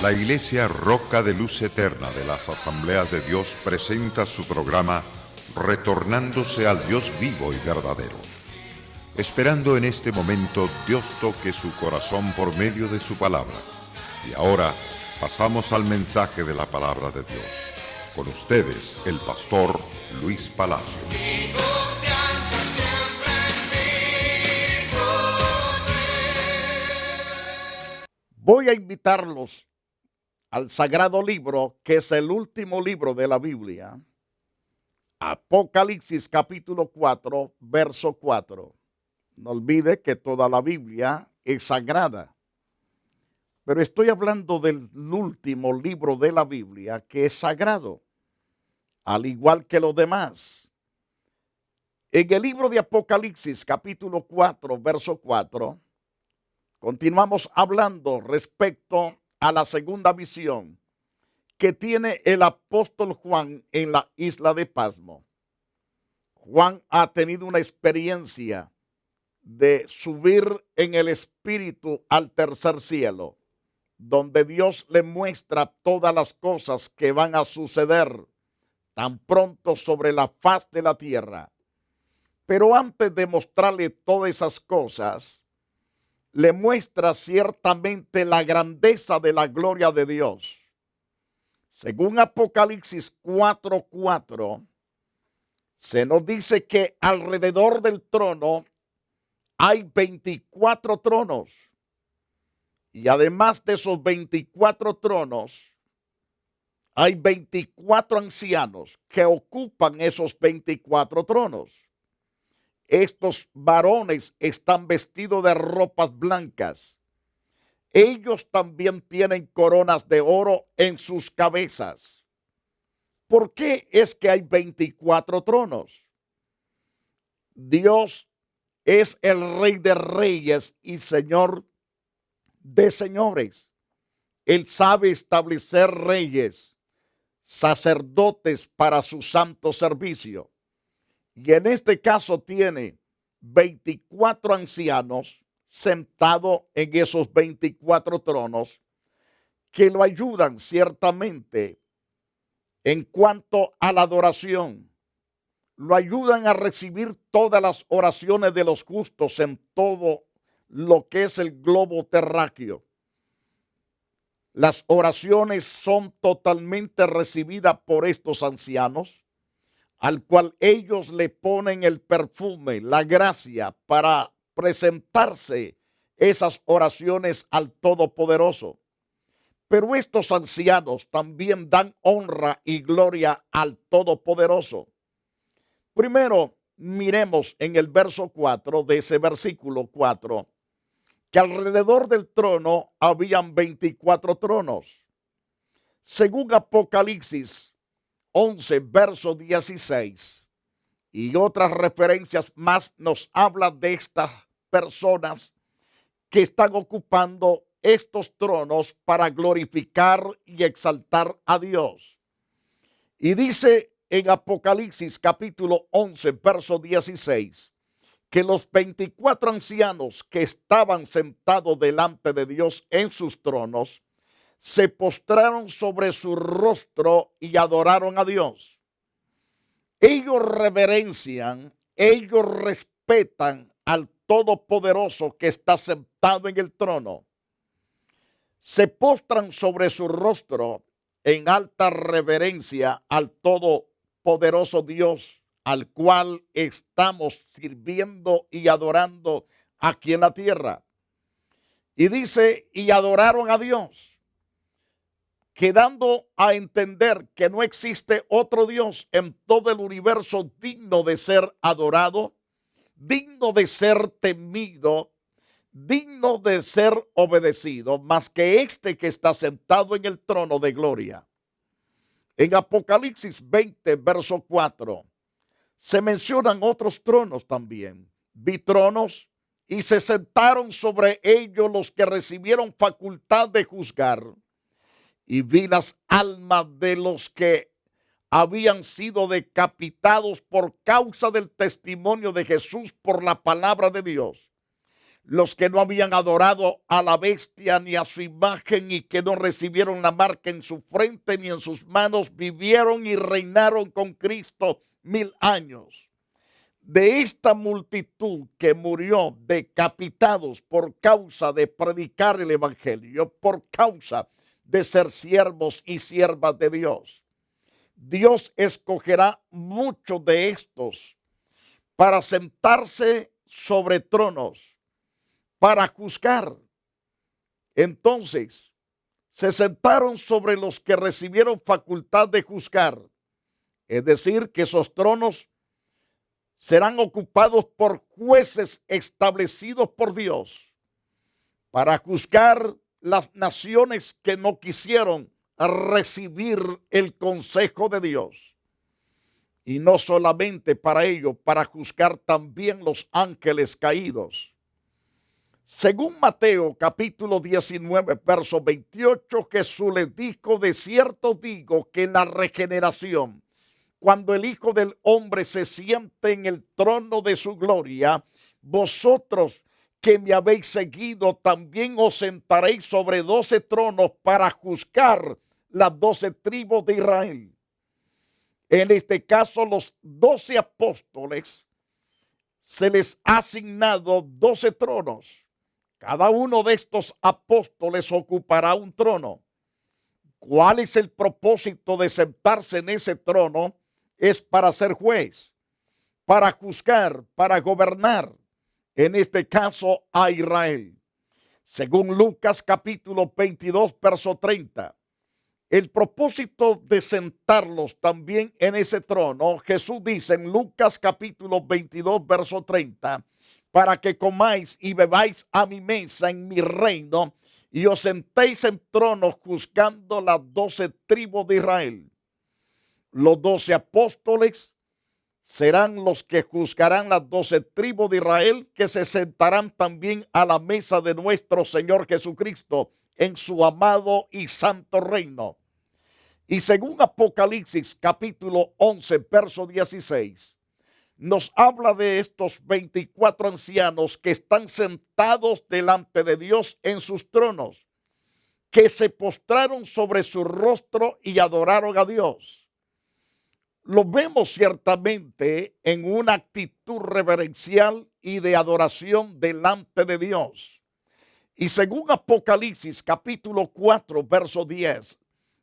La Iglesia Roca de Luz Eterna de las Asambleas de Dios presenta su programa Retornándose al Dios vivo y verdadero. Esperando en este momento Dios toque su corazón por medio de su palabra. Y ahora pasamos al mensaje de la palabra de Dios. Con ustedes, el pastor Luis Palacio. Voy a invitarlos al sagrado libro, que es el último libro de la Biblia, Apocalipsis capítulo 4, verso 4. No olvide que toda la Biblia es sagrada, pero estoy hablando del último libro de la Biblia que es sagrado, al igual que los demás. En el libro de Apocalipsis capítulo 4, verso 4, continuamos hablando respecto a la segunda visión que tiene el apóstol Juan en la isla de Pasmo. Juan ha tenido una experiencia de subir en el espíritu al tercer cielo, donde Dios le muestra todas las cosas que van a suceder tan pronto sobre la faz de la tierra. Pero antes de mostrarle todas esas cosas, le muestra ciertamente la grandeza de la gloria de Dios. Según Apocalipsis 4:4, se nos dice que alrededor del trono hay 24 tronos. Y además de esos 24 tronos, hay 24 ancianos que ocupan esos 24 tronos. Estos varones están vestidos de ropas blancas. Ellos también tienen coronas de oro en sus cabezas. ¿Por qué es que hay 24 tronos? Dios es el Rey de Reyes y Señor de señores. Él sabe establecer reyes, sacerdotes para su santo servicio. Y en este caso tiene 24 ancianos sentados en esos 24 tronos que lo ayudan ciertamente en cuanto a la adoración. Lo ayudan a recibir todas las oraciones de los justos en todo lo que es el globo terráqueo. Las oraciones son totalmente recibidas por estos ancianos, al cual ellos le ponen el perfume, la gracia, para presentarse esas oraciones al Todopoderoso. Pero estos ancianos también dan honra y gloria al Todopoderoso. Primero, miremos en el verso 4 de ese versículo 4, que alrededor del trono habían 24 tronos. Según Apocalipsis 11, verso 16, y otras referencias más, nos habla de estas personas que están ocupando estos tronos para glorificar y exaltar a Dios. Y dice en Apocalipsis capítulo 11, verso 16, que los 24 ancianos que estaban sentados delante de Dios en sus tronos se postraron sobre su rostro y adoraron a Dios. Ellos reverencian, ellos respetan al Todopoderoso que está sentado en el trono. Se postran sobre su rostro en alta reverencia al Todopoderoso Dios, al cual estamos sirviendo y adorando aquí en la tierra. Y dice, y adoraron a Dios, quedando a entender que no existe otro Dios en todo el universo digno de ser adorado, digno de ser temido, digno de ser obedecido, más que este que está sentado en el trono de gloria. En Apocalipsis 20, verso 4, se mencionan otros tronos también. Vi tronos y se sentaron sobre ellos los que recibieron facultad de juzgar. Y vi las almas de los que habían sido decapitados por causa del testimonio de Jesús por la palabra de Dios, Los que no habían adorado a la bestia ni a su imagen y que no recibieron la marca en su frente ni en sus manos, vivieron y reinaron con Cristo 1000 años. De esta multitud que murió decapitados por causa de predicar el evangelio, por causa de ser siervos y siervas de Dios, Dios escogerá muchos de estos para sentarse sobre tronos, para juzgar. Entonces, se sentaron sobre los que recibieron facultad de juzgar. Es decir, que esos tronos serán ocupados por jueces establecidos por Dios para juzgar las naciones que no quisieron recibir el consejo de Dios. Y no solamente para ello, para juzgar también los ángeles caídos. Según Mateo capítulo 19, verso 28, Jesús les dijo: de cierto digo que en la regeneración, cuando el Hijo del Hombre se siente en el trono de su gloria, vosotros que me habéis seguido, también os sentaréis sobre 12 tronos para juzgar las 12 tribus de Israel. En este caso, los 12 apóstoles se les ha asignado 12 tronos. Cada uno de estos apóstoles ocupará un trono. ¿Cuál es el propósito de sentarse en ese trono? Es para ser juez, para juzgar, para gobernar, en este caso a Israel. Según Lucas capítulo 22, verso 30, el propósito de sentarlos también en ese trono, Jesús dice en Lucas capítulo 22, verso 30, para que comáis y bebáis a mi mesa en mi reino y os sentéis en tronos juzgando las 12 tribus de Israel. Los 12 apóstoles serán los que juzgarán las 12 tribus de Israel, que se sentarán también a la mesa de nuestro Señor Jesucristo en su amado y santo reino. Y según Apocalipsis capítulo 11, verso 16, nos habla de estos 24 ancianos que están sentados delante de Dios en sus tronos, que se postraron sobre su rostro y adoraron a Dios. Lo vemos ciertamente en una actitud reverencial y de adoración delante de Dios. Y según Apocalipsis capítulo 4, verso 10,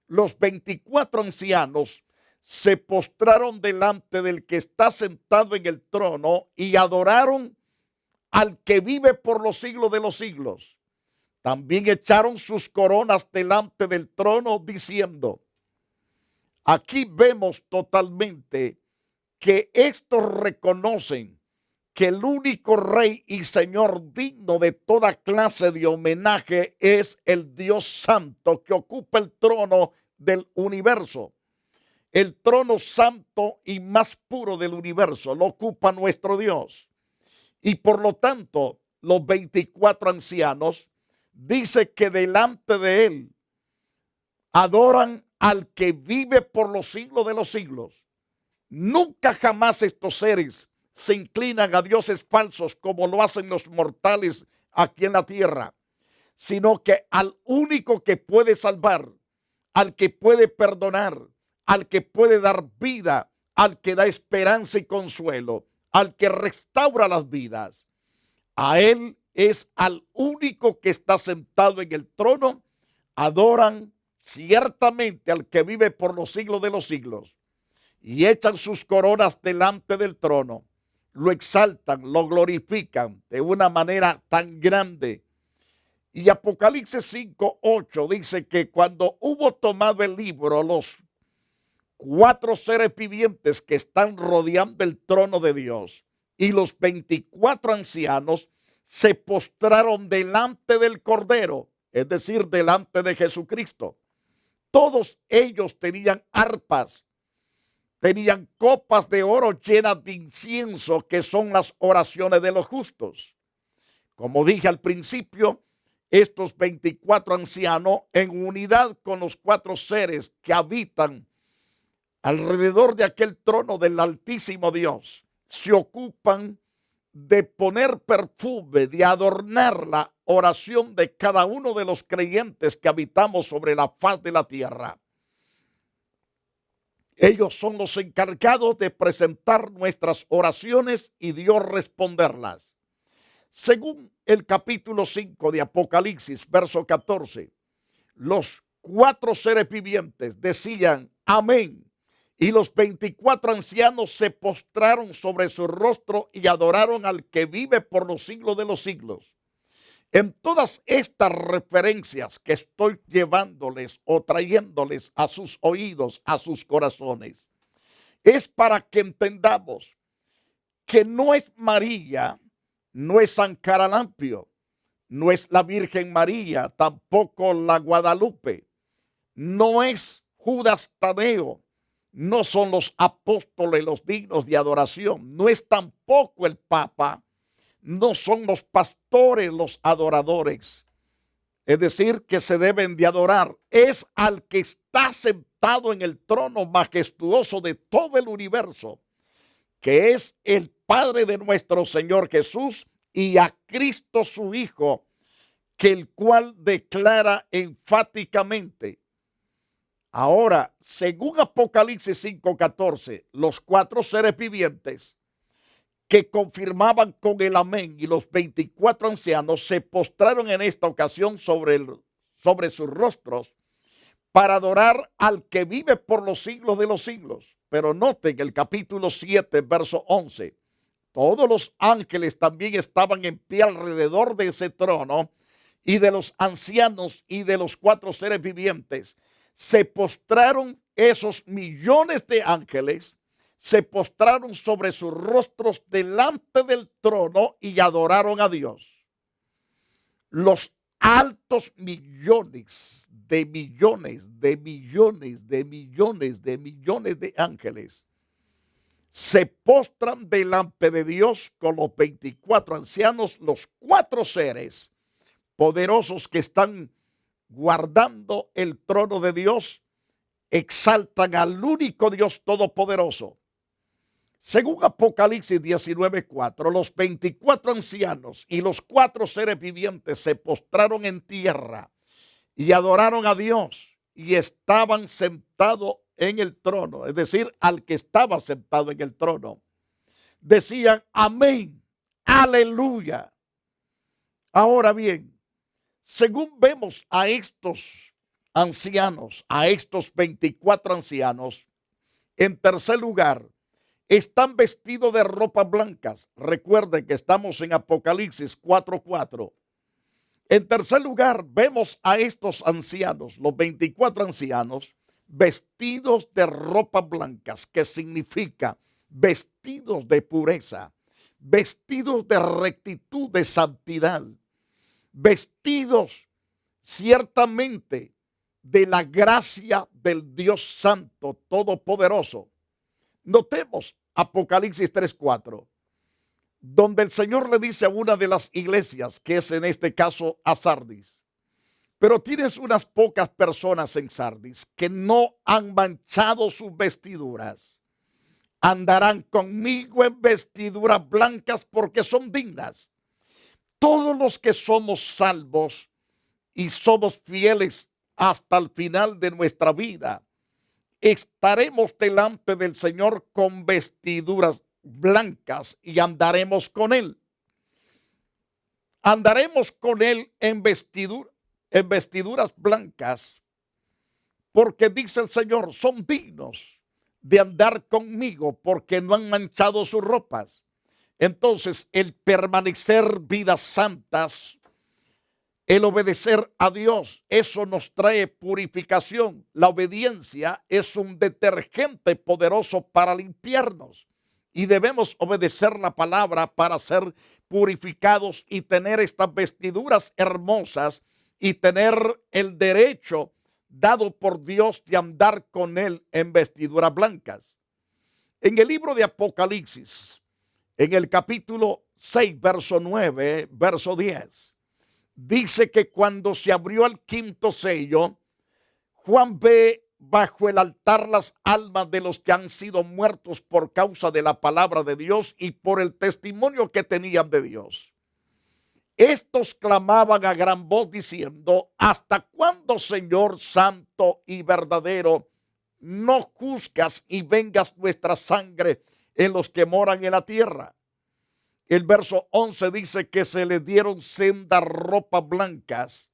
los 24 ancianos se postraron delante del que está sentado en el trono y adoraron al que vive por los siglos de los siglos. También echaron sus coronas delante del trono diciendo: aquí vemos totalmente que estos reconocen que el único Rey y Señor digno de toda clase de homenaje es el Dios Santo que ocupa el trono del universo. El trono santo y más puro del universo lo ocupa nuestro Dios. Y por lo tanto, los 24 ancianos dice que delante de él adoran al que vive por los siglos de los siglos. Nunca jamás estos seres se inclinan a dioses falsos como lo hacen los mortales aquí en la tierra, sino que al único que puede salvar, al que puede perdonar, al que puede dar vida, al que da esperanza y consuelo, al que restaura las vidas. A él es al único que está sentado en el trono. Adoran ciertamente al que vive por los siglos de los siglos y echan sus coronas delante del trono. Lo exaltan, lo glorifican de una manera tan grande. Y Apocalipsis 5:8 dice que cuando hubo tomado el libro, los 4 seres vivientes que están rodeando el trono de Dios y los 24 ancianos se postraron delante del Cordero, es decir, delante de Jesucristo. Todos ellos tenían arpas, tenían copas de oro llenas de incienso, que son las oraciones de los justos. Como dije al principio, estos 24 ancianos, en unidad con los 4 seres que habitan alrededor de aquel trono del Altísimo Dios, se ocupan de poner perfume, de adornar la oración de cada uno de los creyentes que habitamos sobre la faz de la tierra. Ellos son los encargados de presentar nuestras oraciones y Dios responderlas. Según el capítulo 5 de Apocalipsis, verso 14, los 4 seres vivientes decían amén, y los 24 ancianos se postraron sobre su rostro y adoraron al que vive por los siglos de los siglos. En todas estas referencias que estoy llevándoles o trayéndoles a sus oídos, a sus corazones, es para que entendamos que no es María, no es San Caralampio, no es la Virgen María, tampoco la Guadalupe, no es Judas Tadeo, no son los apóstoles los dignos de adoración, no es tampoco el Papa, no son los pastores los adoradores, es decir, que se deben de adorar, es al que está sentado en el trono majestuoso de todo el universo, que es el Padre de nuestro Señor Jesús, y a Cristo su Hijo, que el cual declara enfáticamente. Ahora, según Apocalipsis 5:14, los 4 seres vivientes que confirmaban con el amén y los 24 ancianos se postraron en esta ocasión sobre sus rostros para adorar al que vive por los siglos de los siglos. Pero noten el capítulo 7, verso 11. Todos los ángeles también estaban en pie alrededor de ese trono, y de los ancianos y de los 4 seres vivientes se postraron. Esos millones de ángeles se postraron sobre sus rostros delante del trono y adoraron a Dios. Los altos millones de millones de millones de millones de millones de ángeles se postran delante de Dios con los 24 ancianos, los 4 seres poderosos que están guardando el trono de Dios, exaltan al único Dios todopoderoso. Según Apocalipsis 19:4, los 24 ancianos y los 4 seres vivientes se postraron en tierra y adoraron a Dios, y estaban sentados en el trono, es decir, al que estaba sentado en el trono. Decían amén, aleluya. Ahora bien, según vemos a estos ancianos, a estos 24 ancianos, en tercer lugar, están vestidos de ropas blancas. Recuerden que estamos en Apocalipsis 4:4. En tercer lugar, vemos a estos ancianos, los 24 ancianos, vestidos de ropas blancas, que significa vestidos de pureza, vestidos de rectitud, de santidad, vestidos ciertamente de la gracia del Dios Santo Todopoderoso. Notemos Apocalipsis 3:4, donde el Señor le dice a una de las iglesias, que es en este caso a Sardis: pero tienes unas pocas personas en Sardis que no han manchado sus vestiduras. Andarán conmigo en vestiduras blancas porque son dignas. Todos los que somos salvos y somos fieles hasta el final de nuestra vida, estaremos delante del Señor con vestiduras blancas y andaremos con Él. Andaremos con Él en vestiduras blancas, porque dice el Señor, son dignos de andar conmigo porque no han manchado sus ropas. Entonces, el permanecer vidas santas, el obedecer a Dios, eso nos trae purificación. La obediencia es un detergente poderoso para limpiarnos, y debemos obedecer la palabra para ser purificados y tener estas vestiduras hermosas y tener el derecho dado por Dios de andar con Él en vestiduras blancas. En el libro de Apocalipsis, en el capítulo 6, verso 9, verso 10, dice que cuando se abrió el quinto sello, Juan ve bajo el altar las almas de los que han sido muertos por causa de la palabra de Dios y por el testimonio que tenían de Dios. Estos clamaban a gran voz diciendo: ¿hasta cuándo, Señor santo y verdadero, no juzgas y vengas nuestra sangre en los que moran en la tierra? El verso 11 dice que se les dieron sendas ropas blancas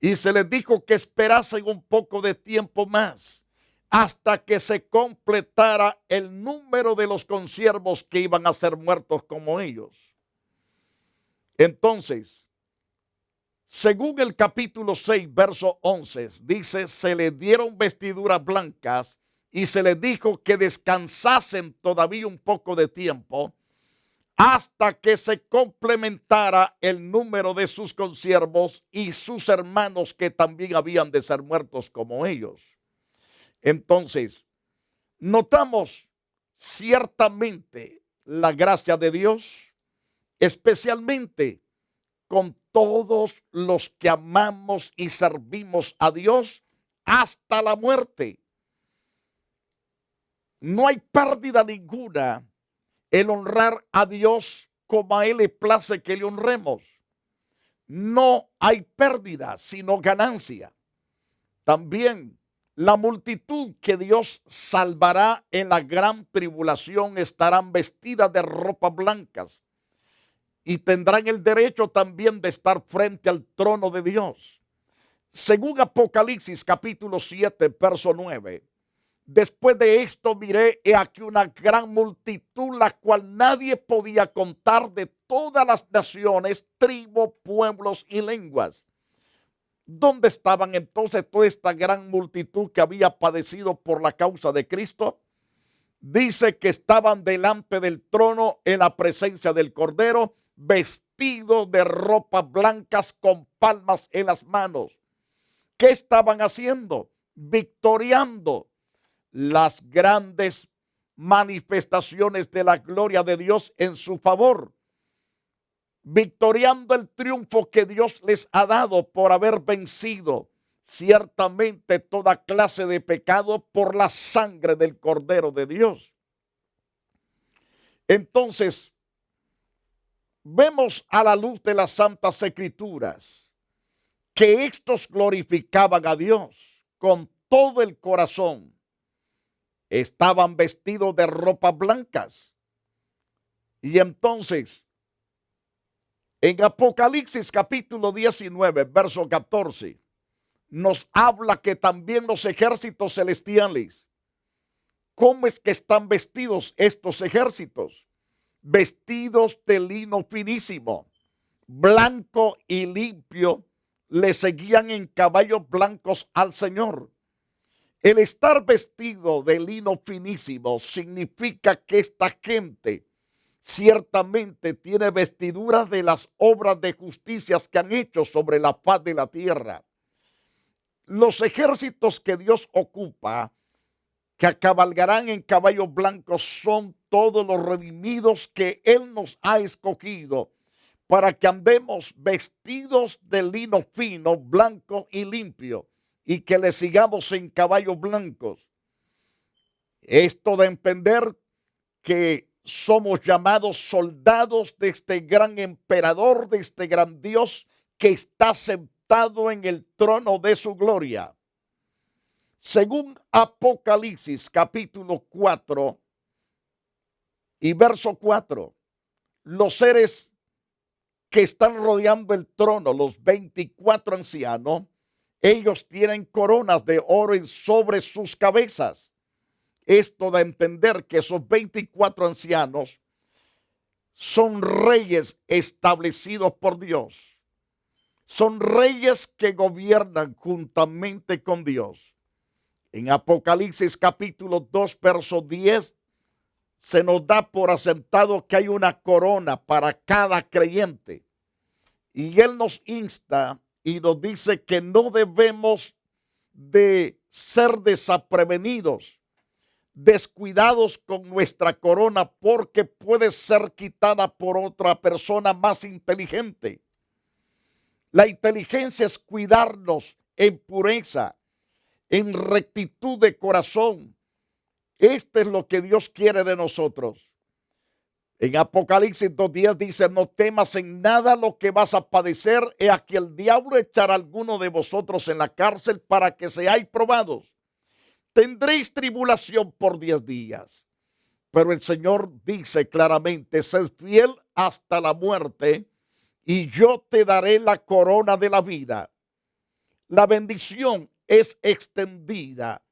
y se les dijo que esperasen un poco de tiempo más hasta que se completara el número de los consiervos que iban a ser muertos como ellos. Entonces, según el capítulo 6, verso 11, dice: se les dieron vestiduras blancas y se les dijo que descansasen todavía un poco de tiempo hasta que se complementara el número de sus consiervos y sus hermanos que también habían de ser muertos como ellos. Entonces, notamos ciertamente la gracia de Dios, especialmente con todos los que amamos y servimos a Dios hasta la muerte. No hay pérdida ninguna el honrar a Dios como a Él le place que le honremos. No hay pérdida, sino ganancia. También la multitud que Dios salvará en la gran tribulación estarán vestidas de ropas blancas y tendrán el derecho también de estar frente al trono de Dios. Según Apocalipsis capítulo 7, verso 9. Después de esto miré, he aquí una gran multitud, la cual nadie podía contar, de todas las naciones, tribus, pueblos y lenguas. ¿Dónde estaban entonces toda esta gran multitud que había padecido por la causa de Cristo? Dice que estaban delante del trono en la presencia del Cordero, vestidos de ropas blancas con palmas en las manos. ¿Qué estaban haciendo? Victoriando las grandes manifestaciones de la gloria de Dios en su favor, victoriando el triunfo que Dios les ha dado por haber vencido ciertamente toda clase de pecado por la sangre del Cordero de Dios. Entonces, vemos a la luz de las Santas Escrituras que estos glorificaban a Dios con todo el corazón. Estaban vestidos de ropas blancas. Y entonces, en Apocalipsis capítulo 19, verso 14, nos habla que también los ejércitos celestiales, ¿cómo es que están vestidos estos ejércitos? Vestidos de lino finísimo, blanco y limpio, le seguían en caballos blancos al Señor. El estar vestido de lino finísimo significa que esta gente ciertamente tiene vestiduras de las obras de justicia que han hecho sobre la faz de la tierra. Los ejércitos que Dios ocupa, que cabalgarán en caballos blancos, son todos los redimidos que Él nos ha escogido para que andemos vestidos de lino fino, blanco y limpio, y que le sigamos en caballos blancos. Esto da a entender que somos llamados soldados de este gran emperador, de este gran Dios que está sentado en el trono de su gloria. Según Apocalipsis capítulo 4 y verso 4, los seres que están rodeando el trono, los 24 ancianos, ellos tienen coronas de oro sobre sus cabezas. Esto da a entender que esos 24 ancianos son reyes establecidos por Dios. Son reyes que gobiernan juntamente con Dios. En Apocalipsis capítulo 2, verso 10, se nos da por asentado que hay una corona para cada creyente. Y Él nos insta y nos dice que no debemos de ser desaprevenidos, descuidados con nuestra corona, porque puede ser quitada por otra persona más inteligente. La inteligencia es cuidarnos en pureza, en rectitud de corazón. Esto es lo que Dios quiere de nosotros. En Apocalipsis 2:10 dice: no temas en nada lo que vas a padecer. He aquí el diablo echará a alguno de vosotros en la cárcel para que seáis probados. Tendréis tribulación por 10 días. Pero el Señor dice claramente: sed fiel hasta la muerte y yo te daré la corona de la vida. La bendición es extendida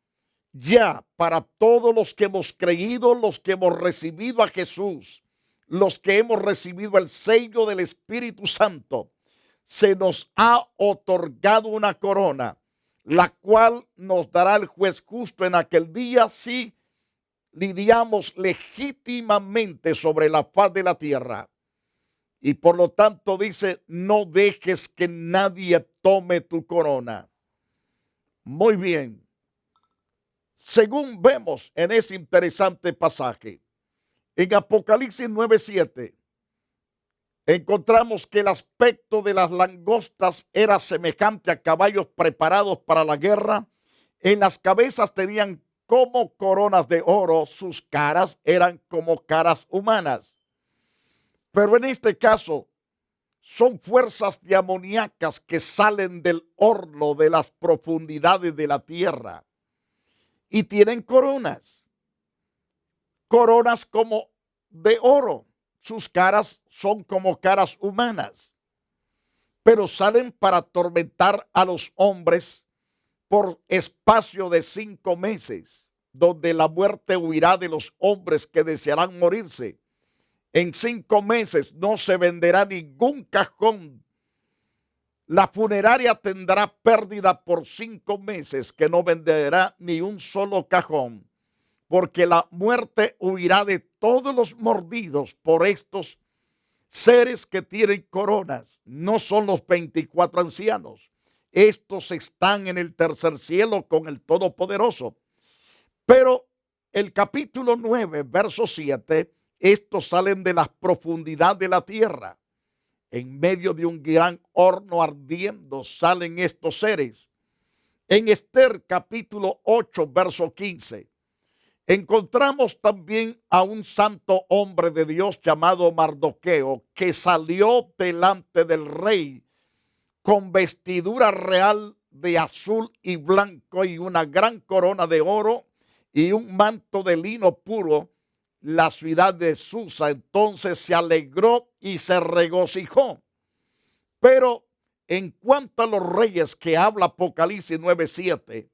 ya para todos los que hemos creído, los que hemos recibido a Jesús, los que hemos recibido el sello del Espíritu Santo. Se nos ha otorgado una corona, la cual nos dará el juez justo en aquel día si lidiamos legítimamente sobre la faz de la tierra. Y por lo tanto dice: no dejes que nadie tome tu corona. Muy bien. Según vemos en ese interesante pasaje, en Apocalipsis 9:7, encontramos que el aspecto de las langostas era semejante a caballos preparados para la guerra. En las cabezas tenían como coronas de oro, sus caras eran como caras humanas. Pero en este caso son fuerzas demoníacas que salen del horno de las profundidades de la tierra y tienen coronas como de oro. Sus caras son como caras humanas, pero salen para atormentar a los hombres por espacio de 5 meses, donde la muerte huirá de los hombres que desearán morirse. En 5 meses no se venderá ningún cajón. La funeraria tendrá pérdida por 5 meses, que no venderá ni un solo cajón, porque la muerte huirá de todos los mordidos por estos seres que tienen coronas. No son los 24 ancianos. Estos están en el tercer cielo con el Todopoderoso. Pero el capítulo 9, verso 7, estos salen de las profundidades de la tierra. En medio de un gran horno ardiendo salen estos seres. En Esther capítulo 8, verso 15, encontramos también a un santo hombre de Dios llamado Mardoqueo, que salió delante del rey con vestidura real de azul y blanco y una gran corona de oro y un manto de lino puro. La ciudad de Susa entonces se alegró y se regocijó. Pero en cuanto a los reyes que habla Apocalipsis 9:7,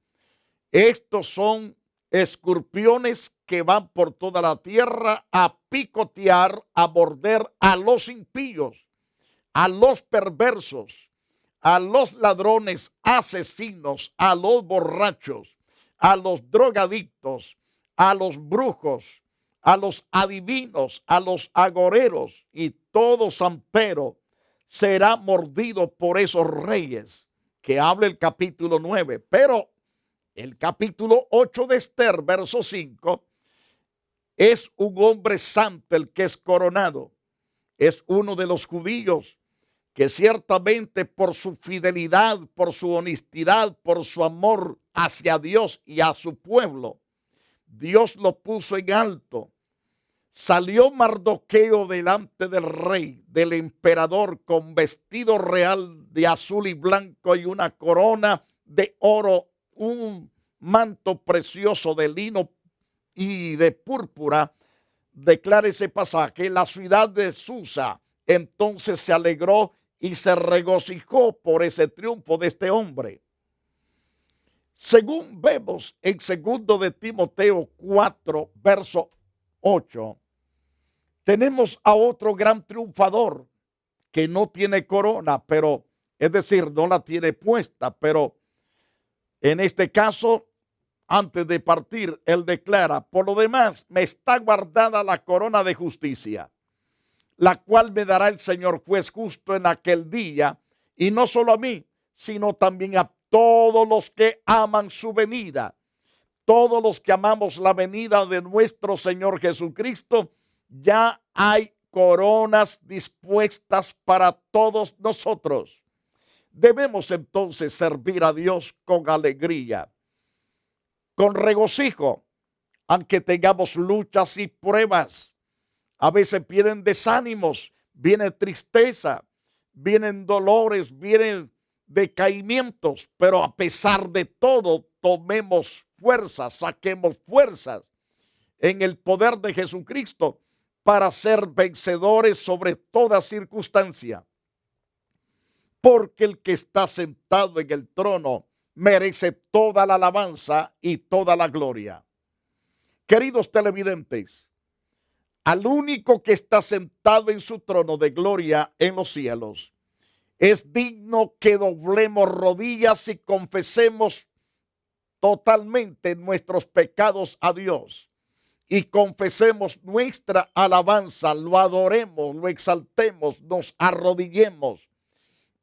estos son escorpiones que van por toda la tierra a picotear, a morder a los impíos, a los perversos, a los ladrones, asesinos, a los borrachos, a los drogadictos, a los brujos, a los adivinos, a los agoreros, y todo zampero será mordido por esos reyes que habla el capítulo 9. Pero el capítulo 8 de Esther, verso 5, es un hombre santo el que es coronado. Es uno de los judíos que ciertamente por su fidelidad, por su honestidad, por su amor hacia Dios y a su pueblo, Dios lo puso en alto. Salió Mardoqueo delante del rey, del emperador, con vestido real de azul y blanco y una corona de oro, un manto precioso de lino y de púrpura. Declara ese pasaje: la ciudad de Susa entonces se alegró y se regocijó por ese triunfo de este hombre. Según vemos en 2 de Timoteo 4, verso 8, tenemos a otro gran triunfador que no tiene corona, pero, es decir, no la tiene puesta, pero en este caso, antes de partir, él declara: por lo demás, me está guardada la corona de justicia, la cual me dará el Señor juez justo en aquel día, y no solo a mí, sino también a todos los que aman su venida. Todos los que amamos la venida de nuestro Señor Jesucristo, ya hay coronas dispuestas para todos nosotros. Debemos entonces servir a Dios con alegría. con regocijo, aunque tengamos luchas y pruebas. A veces vienen desánimos, viene tristeza, vienen dolores, vienen decaimientos, pero a pesar de todo, tomemos fuerzas, saquemos fuerzas en el poder de Jesucristo para ser vencedores sobre toda circunstancia. Porque el que está sentado en el trono merece toda la alabanza y toda la gloria. Queridos televidentes, al único que está sentado en su trono de gloria en los cielos, es digno que doblemos rodillas y confesemos totalmente nuestros pecados a Dios y confesemos nuestra alabanza, lo adoremos, lo exaltemos, nos arrodillemos,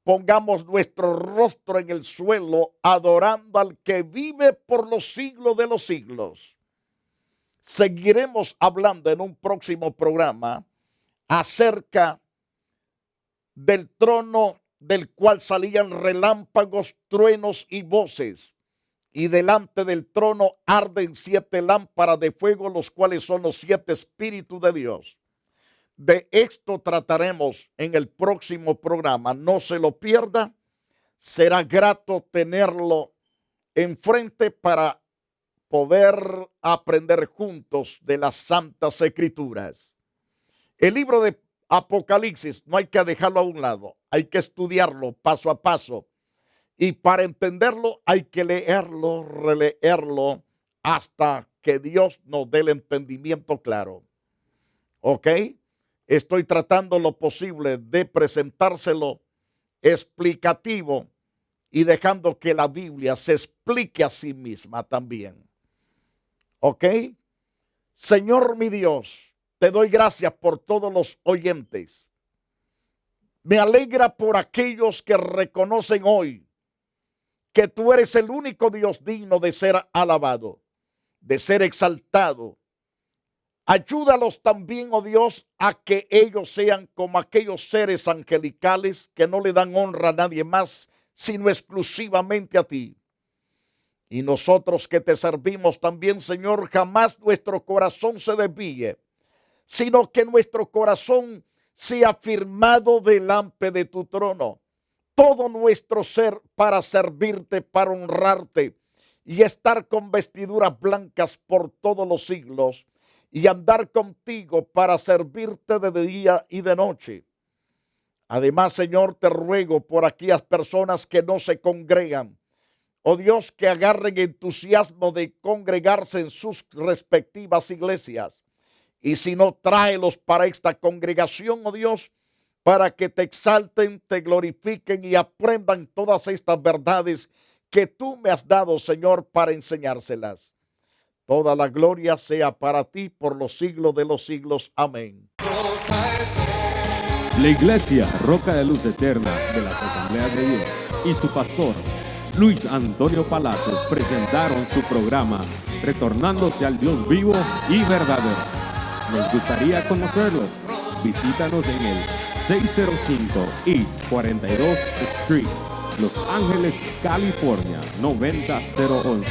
pongamos nuestro rostro en el suelo adorando al que vive por los siglos de los siglos. Seguiremos hablando en un próximo programa acerca del trono del cual salían relámpagos, truenos y voces, y delante del trono arden 7 lámparas de fuego, los cuales son los 7 espíritus de Dios. De esto trataremos en el próximo programa. No se lo pierda. Será grato tenerlo enfrente para poder aprender juntos de las Santas Escrituras. El libro de Apocalipsis no hay que dejarlo a un lado, hay que estudiarlo paso a paso. Y para entenderlo hay que leerlo, releerlo, hasta que Dios nos dé el entendimiento claro. ¿Ok? Estoy tratando lo posible de presentárselo explicativo y dejando que la Biblia se explique a sí misma también. ¿Ok? Señor mi Dios, te doy gracias por todos los oyentes. Me alegra por aquellos que reconocen hoy que tú eres el único Dios digno de ser alabado, de ser exaltado. Ayúdalos también, oh Dios, a que ellos sean como aquellos seres angelicales que no le dan honra a nadie más, sino exclusivamente a ti. Y nosotros que te servimos también, Señor, jamás nuestro corazón se desvíe, sino que nuestro corazón sea firmado delante de tu trono. Todo nuestro ser para servirte, para honrarte y estar con vestiduras blancas por todos los siglos y andar contigo para servirte de día y de noche. Además, Señor, te ruego por aquellas personas que no se congregan. Oh Dios, que agarren entusiasmo de congregarse en sus respectivas iglesias. Y si no, tráelos para esta congregación, oh Dios, para que te exalten, te glorifiquen y aprendan todas estas verdades que tú me has dado, Señor, para enseñárselas. Toda la gloria sea para ti por los siglos de los siglos. Amén. La Iglesia Roca de Luz Eterna de las Asambleas de Dios y su pastor Luis Antonio Palacios presentaron su programa Retornándose al Dios vivo y verdadero. Nos gustaría conocerlos. Visítanos en el 605 East 42 Street, Los Ángeles, California 90011.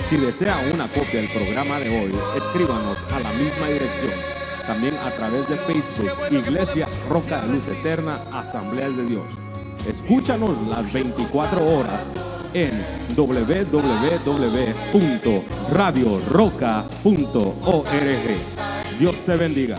Si desea una copia del programa de hoy, escríbanos a la misma dirección. También a través de Facebook, Iglesia Roca de Luz Eterna, Asambleas de Dios. Escúchanos las 24 horas en www.radioroca.org. Dios te bendiga.